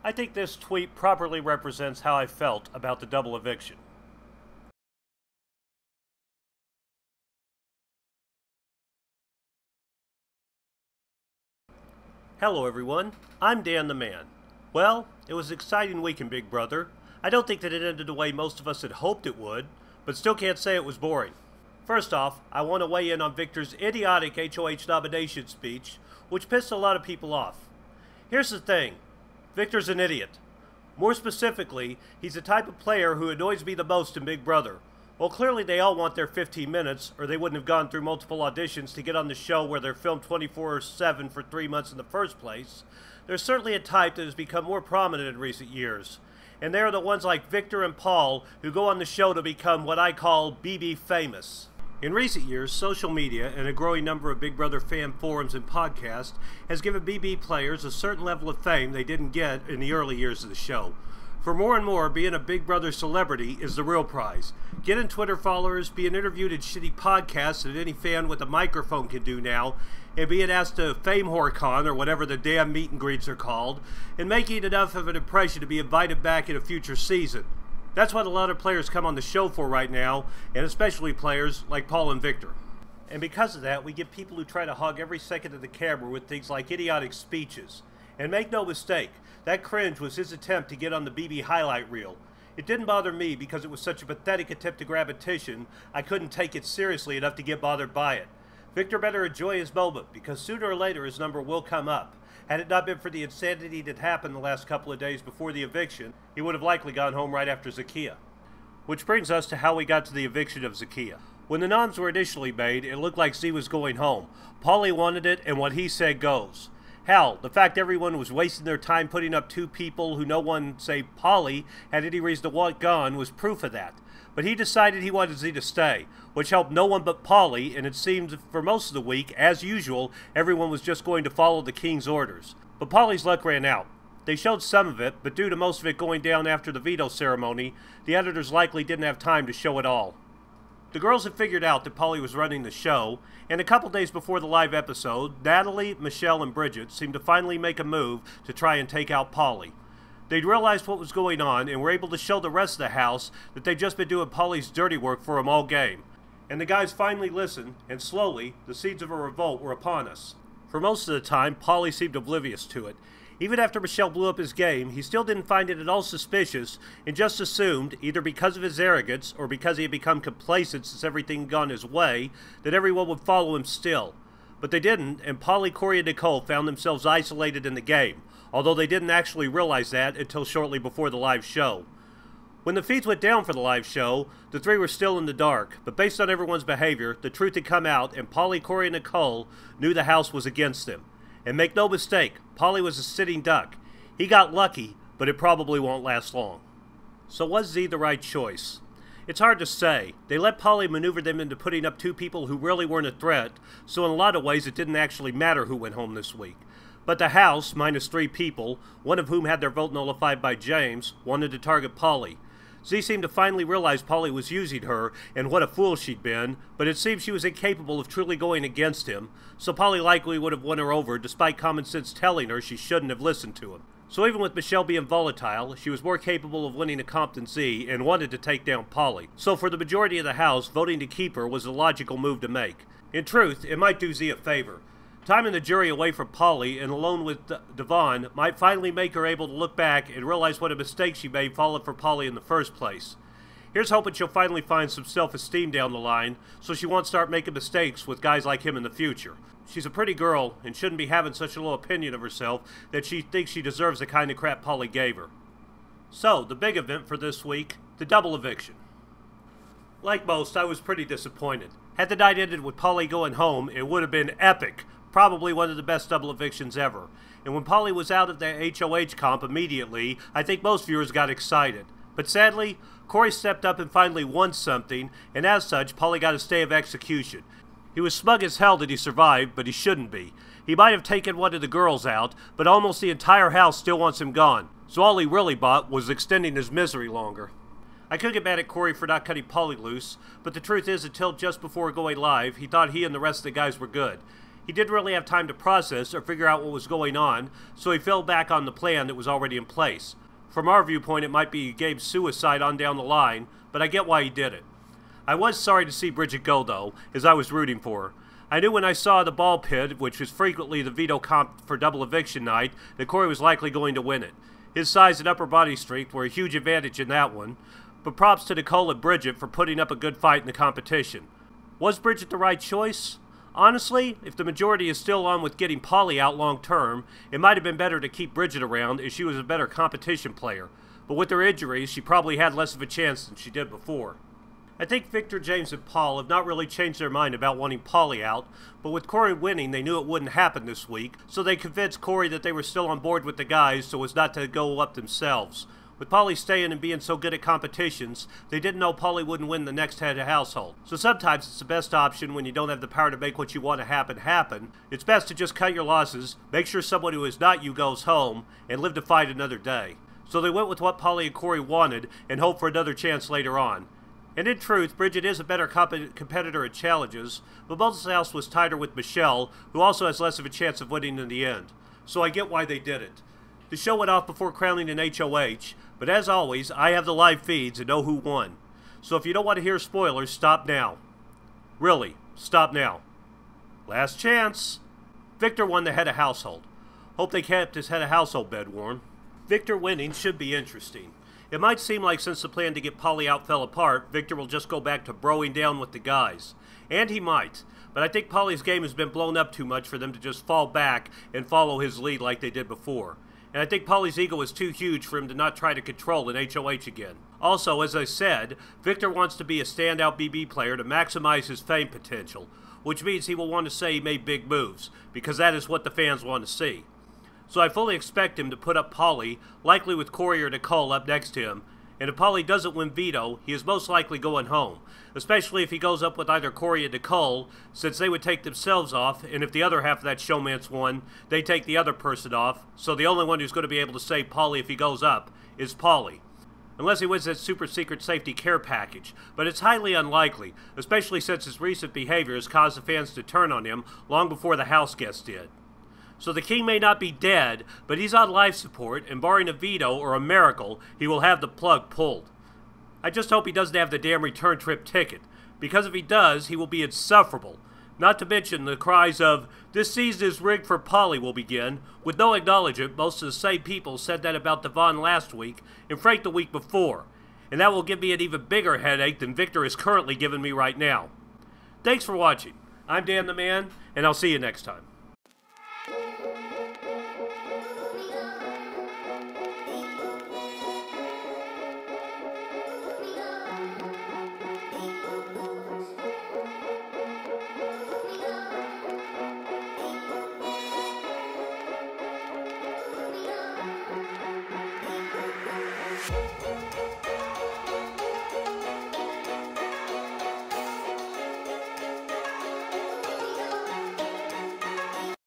I think this tweet properly represents how I felt about the double eviction. Hello everyone, I'm Dan the Man. Well, it was an exciting week in Big Brother. I don't think that it ended the way most of us had hoped it would, but still can't say it was boring. First off, I want to weigh in on Victor's idiotic HOH nomination speech, which pissed a lot of people off. Here's the thing, Victor's an idiot. More specifically, he's the type of player who annoys me the most in Big Brother. Well, clearly they all want their 15 minutes, or they wouldn't have gone through multiple auditions to get on the show where they're filmed 24/7 for 3 months in the first place. There's certainly a type that has become more prominent in recent years. And they are the ones like Victor and Paul who go on the show to become what I call BB famous. In recent years, social media and a growing number of Big Brother fan forums and podcasts has given BB players a certain level of fame they didn't get in the early years of the show. For more and more, being a Big Brother celebrity is the real prize. Getting Twitter followers, being interviewed in shitty podcasts that any fan with a microphone can do now, and being asked to FameHorCon or whatever the damn meet and greets are called, and making enough of an impression to be invited back in a future season. That's what a lot of players come on the show for right now, and especially players like Paul and Victor. And because of that, we get people who try to hog every second of the camera with things like idiotic speeches. And make no mistake, that cringe was his attempt to get on the BB highlight reel. It didn't bother me because it was such a pathetic attempt to grab attention, I couldn't take it seriously enough to get bothered by it. Victor better enjoy his moment, because sooner or later his number will come up. Had it not been for the insanity that happened the last couple of days before the eviction, he would have likely gone home right after Zakia. Which brings us to how we got to the eviction of Zakia. When the noms were initially made, it looked like Z was going home. Paulie wanted it, and what he said goes. Hell, the fact everyone was wasting their time putting up two people who no one, say Paulie, had any reason to want gone was proof of that. But he decided he wanted Z to stay, which helped no one but Paulie, and it seemed for most of the week, as usual, everyone was just going to follow the King's orders. But Paulie's luck ran out. They showed some of it, but due to most of it going down after the veto ceremony, the editors likely didn't have time to show it all. The girls had figured out that Paulie was running the show, and a couple days before the live episode, Natalie, Michelle, and Bridget seemed to finally make a move to try and take out Paulie. They'd realized what was going on and were able to show the rest of the house that they'd just been doing Paulie's dirty work for him all game. And the guys finally listened, and slowly, the seeds of a revolt were upon us. For most of the time, Paulie seemed oblivious to it. Even after Michelle blew up his game, he still didn't find it at all suspicious and just assumed, either because of his arrogance or because he had become complacent since everything had gone his way, that everyone would follow him still. But they didn't, and Paulie, Corey, and Nicole found themselves isolated in the game, although they didn't actually realize that until shortly before the live show. When the feeds went down for the live show, the three were still in the dark, but based on everyone's behavior, the truth had come out, and Paulie, Corey, and Nicole knew the house was against them. And make no mistake, Paulie was a sitting duck. He got lucky, but it probably won't last long. So was Z the right choice? It's hard to say. They let Paulie maneuver them into putting up two people who really weren't a threat, so in a lot of ways it didn't actually matter who went home this week. But the House, minus 3 people, one of whom had their vote nullified by James, wanted to target Paulie. Z seemed to finally realize Paulie was using her, and what a fool she'd been, but it seemed she was incapable of truly going against him, so Paulie likely would have won her over, despite common sense telling her she shouldn't have listened to him. So even with Michelle being volatile, she was more capable of winning a comp than Z, and wanted to take down Paulie. So for the majority of the House, voting to keep her was the logical move to make. In truth, it might do Z a favor. Timing the jury away from Paulie and alone with Devon might finally make her able to look back and realize what a mistake she made falling for Paulie in the first place. Here's hoping she'll finally find some self-esteem down the line, so she won't start making mistakes with guys like him in the future. She's a pretty girl and shouldn't be having such a low opinion of herself that she thinks she deserves the kind of crap Paulie gave her. So, the big event for this week, the double eviction. Like most, I was pretty disappointed. Had the night ended with Paulie going home, it would have been epic. Probably one of the best double evictions ever. And when Paulie was out of the HOH comp immediately, I think most viewers got excited. But sadly, Corey stepped up and finally won something, and as such, Paulie got a stay of execution. He was smug as hell that he survived, but he shouldn't be. He might have taken one of the girls out, but almost the entire house still wants him gone. So all he really bought was extending his misery longer. I could get mad at Corey for not cutting Paulie loose, but the truth is until just before going live, he thought he and the rest of the guys were good. He didn't really have time to process or figure out what was going on, so he fell back on the plan that was already in place. From our viewpoint, it might be Gabe's suicide on down the line, but I get why he did it. I was sorry to see Bridget go, though, as I was rooting for her. I knew when I saw the ball pit, which was frequently the veto comp for double eviction night, that Corey was likely going to win it. His size and upper body strength were a huge advantage in that one, but props to Nicole and Bridget for putting up a good fight in the competition. Was Bridget the right choice? Honestly, if the majority is still on with getting Paulie out long term, it might have been better to keep Bridget around as she was a better competition player, but with her injuries, she probably had less of a chance than she did before. I think Victor, James, and Paul have not really changed their mind about wanting Paulie out, but with Corey winning, they knew it wouldn't happen this week, so they convinced Corey that they were still on board with the guys so as not to go up themselves. With Paulie staying and being so good at competitions, they didn't know Paulie wouldn't win the next head of household. So sometimes it's the best option when you don't have the power to make what you want to happen. It's best to just cut your losses, make sure someone who is not you goes home, and live to fight another day. So they went with what Paulie and Corey wanted and hoped for another chance later on. And in truth, Bridget is a better competitor at challenges, but Moses House was tighter with Michelle, who also has less of a chance of winning in the end. So I get why they did it. The show went off before crowning an HOH, but as always, I have the live feeds and know who won. So if you don't want to hear spoilers, stop now. Really, stop now. Last chance. Victor won the head of household. Hope they kept his head of household bed warm. Victor winning should be interesting. It might seem like since the plan to get Paulie out fell apart, Victor will just go back to broing down with the guys. And he might. But I think Paulie's game has been blown up too much for them to just fall back and follow his lead like they did before. And I think Paulie's ego is too huge for him to not try to control an HOH again. Also, as I said, Victor wants to be a standout BB player to maximize his fame potential, which means he will want to say he made big moves, because that is what the fans want to see. So I fully expect him to put up Paulie, likely with Corey or Nicole up next to him, and if Paulie doesn't win veto, he is most likely going home, especially if he goes up with either Corey and Nicole, since they would take themselves off, and if the other half of that showmance won, they take the other person off, so the only one who's going to be able to save Paulie if he goes up is Paulie. Unless he wins that super secret safety care package, but it's highly unlikely, especially since his recent behavior has caused the fans to turn on him long before the house guests did. So the king may not be dead, but he's on life support, and barring a veto or a miracle, he will have the plug pulled. I just hope he doesn't have the damn return trip ticket, because if he does, he will be insufferable. Not to mention the cries of, "This season is rigged for Paulie" will begin, with no acknowledgement. Most of the same people said that about Devon last week, and Frank the week before, and that will give me an even bigger headache than Victor is currently giving me right now. Thanks for watching. I'm Dan the Man, and I'll see you next time.